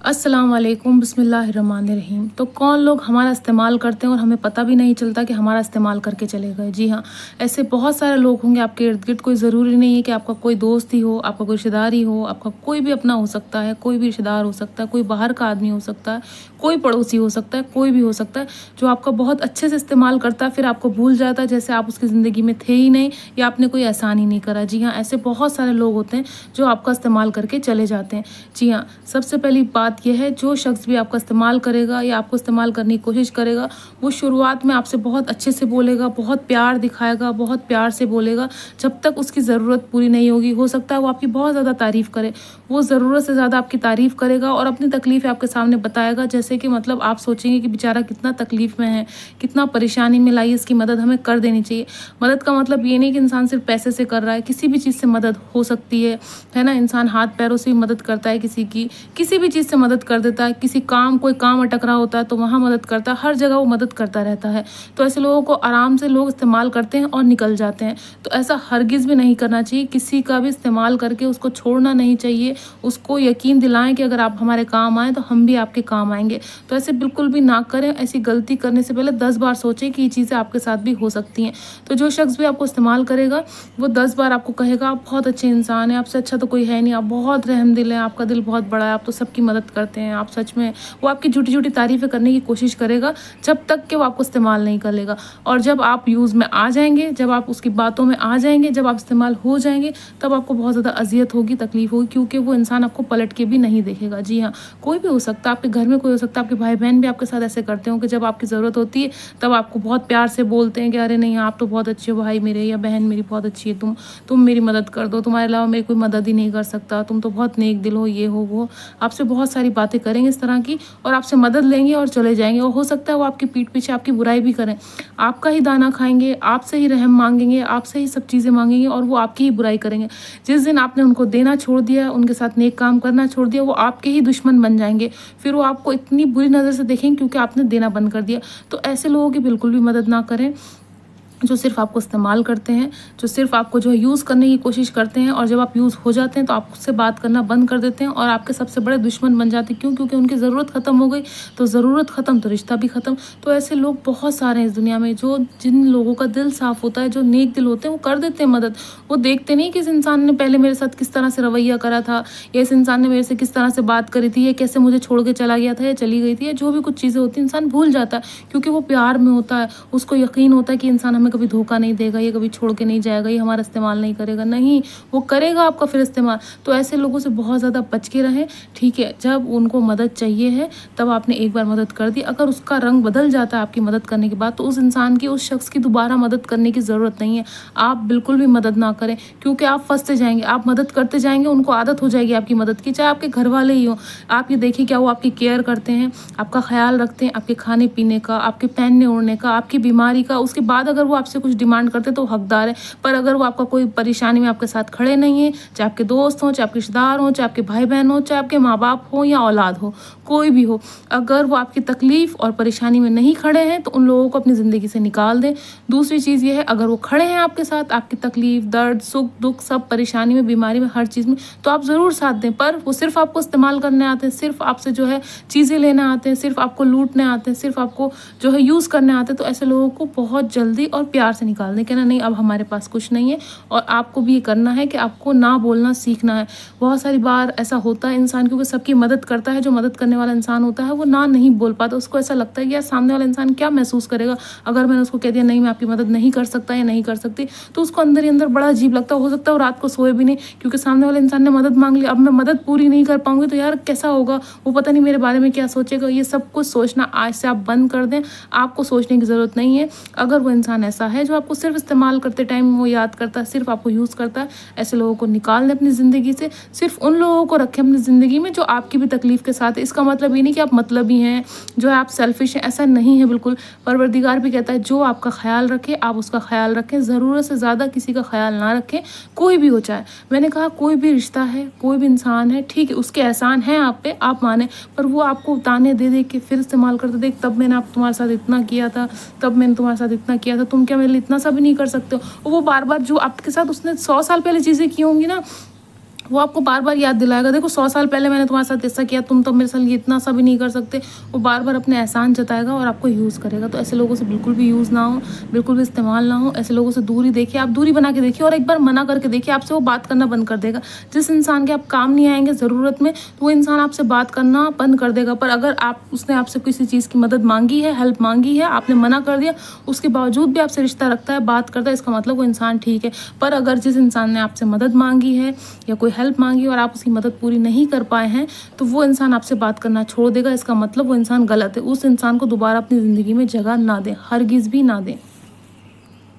अस्सलाम वालेकुम बिस्मिल्लाहिर्रहमानिर्रहीम। तो कौन लोग हमारा इस्तेमाल करते हैं और हमें पता भी नहीं चलता कि हमारा इस्तेमाल करके चले गए। जी हाँ, ऐसे बहुत सारे लोग होंगे आपके इर्द गिर्द। कोई ज़रूरी नहीं है कि आपका कोई दोस्त ही हो, आपका कोई रिश्तेदार ही हो, आपका कोई भी अपना हो सकता है, कोई भी रिश्तेदार हो सकता है, कोई बाहर का आदमी हो सकता है, कोई पड़ोसी हो सकता है, कोई भी हो सकता है जो आपका बहुत अच्छे से इस्तेमाल करता है, फिर आपको भूल जाता है जैसे आप उसकी ज़िंदगी में थे ही नहीं या आपने कोई एहसान ही नहीं करा। जी हाँ, ऐसे बहुत सारे लोग होते हैं जो आपका इस्तेमाल करके चले जाते हैं। जी हाँ, सबसे पहली बात यह है, जो शख्स भी आपका इस्तेमाल करेगा या आपको इस्तेमाल करने की कोशिश करेगा, वो शुरुआत में आपसे बहुत अच्छे से बोलेगा, बहुत प्यार दिखाएगा, बहुत प्यार से बोलेगा जब तक उसकी ज़रूरत पूरी नहीं होगी। हो सकता है वो आपकी बहुत ज़्यादा तारीफ़ करे, वो ज़रूरत से ज़्यादा आपकी तारीफ़ करेगा और अपनी तकलीफ़ आपके सामने बताएगा। जैसे कि मतलब आप सोचेंगे कि बेचारा कितना तकलीफ़ में है, कितना परेशानी में, लाइए इसकी मदद हमें कर देनी चाहिए। मदद का मतलब ये नहीं कि इंसान सिर्फ पैसे से कर रहा है, किसी भी चीज़ से मदद हो सकती है ना। इंसान हाथ पैरों से भी मदद करता है, किसी भी चीज़ से मदद कर देता है। कोई काम अटक रहा होता है तो वहाँ मदद करता है, हर जगह वो मदद करता रहता है। तो ऐसे लोगों को आराम से लोग इस्तेमाल करते हैं और निकल जाते हैं। तो ऐसा हरगिज़ भी नहीं करना चाहिए, किसी का भी इस्तेमाल करके उसको छोड़ना नहीं चाहिए। उसको यकीन दिलाएं कि अगर आप हमारे काम आए तो हम भी आपके काम आएंगे। तो ऐसे बिल्कुल भी ना करें। ऐसी गलती करने से पहले 10 बार सोचें कि ये चीज़ें आपके साथ भी हो सकती हैं। तो जो शख्स भी आपको इस्तेमाल करेगा वो 10 बार आपको कहेगा आप बहुत अच्छे इंसान हैं, आपसे अच्छा तो कोई है नहीं, आप बहुत रहमदिल हैं, आपका दिल बहुत बड़ा है, आप तो सबकी मदद करते हैं, आप सच में। वो आपकी झूठी झूठी तारीफ़ें करने की कोशिश करेगा जब तक कि वो आपको इस्तेमाल नहीं कर लेगा। और जब आप यूज़ में आ जाएंगे, जब आप उसकी बातों में आ जाएंगे, जब आप इस्तेमाल हो जाएंगे, तब आपको बहुत ज़्यादा अजियत होगी, तकलीफ होगी, क्योंकि वो इंसान आपको पलट के भी नहीं देखेगा। जी हाँ, कोई भी हो सकता है, आपके घर में कोई हो सकता है, आपके भाई बहन भी आपके साथ ऐसे करते हो कि जब आपकी ज़रूरत होती है तब आपको बहुत प्यार से बोलते हैं कि अरे नहीं आप तो बहुत अच्छे हो भाई मेरे, या बहन मेरी बहुत अच्छी है, तुम मेरी मदद कर दो, तुम्हारे अलावा मेरी कोई मदद ही नहीं कर सकता, तुम तो बहुत नेक दिल हो, ये हो वो। आपसे बहुत सारी बातें करेंगे इस तरह की और आपसे मदद लेंगे और चले जाएंगे। और हो सकता है वो आपकी पीठ पीछे आपकी बुराई भी करें, आपका ही दाना खाएंगे, आपसे ही रहम मांगेंगे, आपसे ही सब चीज़ें मांगेंगे और वो आपकी ही बुराई करेंगे। जिस दिन आपने उनको देना छोड़ दिया, उनके साथ नेक काम करना छोड़ दिया, वो आपके ही दुश्मन बन जाएंगे। फिर वो आपको इतनी बुरी नज़र से देखेंगे क्योंकि आपने देना बंद कर दिया। तो ऐसे लोगों की बिल्कुल भी मदद ना करें जो सिर्फ़ आपको इस्तेमाल करते हैं, जो सिर्फ़ आपको जो है यूज़ करने की कोशिश करते हैं, और जब आप यूज़ हो जाते हैं तो आप उससे बात करना बंद कर देते हैं और आपके सबसे बड़े दुश्मन बन जाते हैं। क्यों? क्योंकि उनकी ज़रूरत ख़त्म हो गई, तो ज़रूरत ख़त्म तो रिश्ता भी ख़त्म। तो ऐसे लोग बहुत सारे हैं इस दुनिया में, जिन लोगों का दिल साफ़ होता है, जो नेक दिल होते हैं, वो कर देते हैं मदद। वो देखते नहीं कि इस इंसान ने पहले मेरे साथ किस तरह से रवैया करा था, या इस इंसान ने मेरे से किस तरह से बात करी थी, या कैसे मुझे छोड़ के चला गया था या चली गई थी, या जो भी कुछ चीज़ें होती हैं इंसान भूल जाता है क्योंकि वो प्यार में होता है। उसको यकीन होता है कि इंसान हमें कभी धोखा नहीं देगा, ये कभी छोड़ के नहीं जाएगा, ये हमारा इस्तेमाल नहीं करेगा। नहीं, वो करेगा आपका फिर इस्तेमाल। तो ऐसे लोगों से बहुत ज़्यादा बच के रहें। ठीक है, जब उनको मदद चाहिए है तब आपने एक बार मदद कर दी, अगर उसका रंग बदल जाता है आपकी मदद करने के बाद, तो उस इंसान की, उस शख्स की दोबारा मदद करने की ज़रूरत नहीं है। आप बिल्कुल भी मदद ना करें क्योंकि आप फंसते जाएंगे। आप मदद करते जाएंगे, उनको आदत हो जाएगी आपकी मदद की, चाहे आपके घर वाले ही हो। आप ये देखिए क्या वो आपकी केयर करते हैं, आपका ख्याल रखते हैं, आपके खाने पीने का, आपके पहनने ओढ़ने का, आपकी बीमारी का। उसके बाद अगर वो आपसे कुछ डिमांड करते तो हकदार है, पर अगर वो आपका कोई परेशानी में आपके साथ खड़े नहीं है, चाहे आपके दोस्त हों, चाहे आपके रिश्तेदार हों, चाहे आपके भाई बहन हों, चाहे आपके माँ बाप हों या औलाद हो, कोई भी हो, अगर वो आपकी तकलीफ़ और परेशानी में नहीं खड़े हैं तो उन लोगों को अपनी ज़िंदगी से निकाल दें। दूसरी चीज़ ये है, अगर वो खड़े हैं आपके साथ, आपकी तकलीफ़, दर्द, सुख, दुख, सब परेशानी में, बीमारी में, हर चीज़ में, तो आप ज़रूर साथ दें। पर वो सिर्फ़ आपको इस्तेमाल करने आते हैं, सिर्फ़ आपसे जो है चीज़ें लेने आते हैं, सिर्फ़ आपको लूटने आते हैं, सिर्फ़ आपको जो है यूज़ करने आते हैं, तो ऐसे लोगों को बहुत जल्दी और प्यार से निकाल दें। कहना नहीं अब हमारे पास कुछ नहीं है। और आपको भी ये करना है कि आपको ना बोलना सीखना है। बहुत सारी बार ऐसा होता है इंसान क्योंकि सबकी मदद करता है, जो मदद करने वाला इंसान होता है वो ना नहीं बोल पाता। उसको ऐसा लगता है कि यार सामने वाला इंसान क्या महसूस करेगा अगर मैंने उसको कह दिया नहीं मैं आपकी मदद नहीं कर सकता या नहीं कर सकती, तो उसको अंदर ही अंदर बड़ा अजीब लगता है। हो सकता है वो रात को सोए भी नहीं क्योंकि सामने वाले इंसान ने मदद मांग ली, अब मैं मदद पूरी नहीं कर पाऊंगी तो यार कैसा होगा, वो पता नहीं मेरे बारे में क्या सोचेगा। ये सब कुछ सोचना आज से आप बंद कर दें। आपको सोचने की ज़रूरत नहीं है। अगर वो इंसान ऐसा है जो आपको सिर्फ इस्तेमाल करते टाइम वो याद करता है, सिर्फ आपको यूज़ करता है, ऐसे लोगों को निकाल दें अपनी ज़िंदगी से। सिर्फ उन लोगों को रखें अपनी ज़िंदगी में जो आपकी भी तकलीफ़ के साथ है। इसका मतलब ये नहीं कि आप मतलबी हैं, जो है आप सेल्फिश हैं, ऐसा नहीं है बिल्कुल। परवरदिगार भी कहता है जो आपका ख्याल रखे आप उसका ख्याल रखें, ज़रूरत से ज़्यादा किसी का ख्याल ना रखें, कोई भी हो। चाहे मैंने कहा कोई भी रिश्ता है, कोई भी इंसान है, ठीक है उसके एहसान हैं आप पे, आप माने, पर वो आपको ताने दे दे के फिर इस्तेमाल करते, देख तब मैंने आप तुम्हारे साथ इतना किया था, तब मैंने तुम्हारे साथ इतना किया था, तुम क्या मेरे लिए इतना सा भी नहीं कर सकते हो। वो बार बार जो आपके साथ उसने 100 साल पहले चीज़ें की होंगी ना, वो आपको बार बार याद दिलाएगा, देखो 100 साल पहले मैंने तुम्हारे साथ ऐसा किया, तुम तो मेरे साथ ये इतना सा भी नहीं कर सकते। वो बार बार अपने एहसान जताएगा और आपको यूज़ करेगा। तो ऐसे लोगों से बिल्कुल भी यूज़ ना हो, बिल्कुल भी इस्तेमाल ना हो। ऐसे लोगों से दूरी देखिए, आप दूरी बना के देखिए और एक बार मना करके देखिए, आपसे वो बात करना बंद कर देगा। जिस इंसान के आप काम नहीं आएंगे ज़रूरत में, तो वो इंसान आपसे बात करना बंद कर देगा। पर अगर उसने आपसे किसी चीज़ की मदद मांगी है, हेल्प मांगी है, आपने मना कर दिया, उसके बावजूद भी आपसे रिश्ता रखता है, बात करता है, इसका मतलब वो इंसान ठीक है। पर अगर जिस इंसान ने आपसे मदद मांगी है या कोई हेल्प मांगी और आप उसकी मदद पूरी नहीं कर पाए हैं, तो वो इंसान आपसे बात करना छोड़ देगा। इसका मतलब वो इंसान गलत है। उस इंसान को दोबारा अपनी ज़िंदगी में जगह ना दें, हरगिज़ भी ना दें।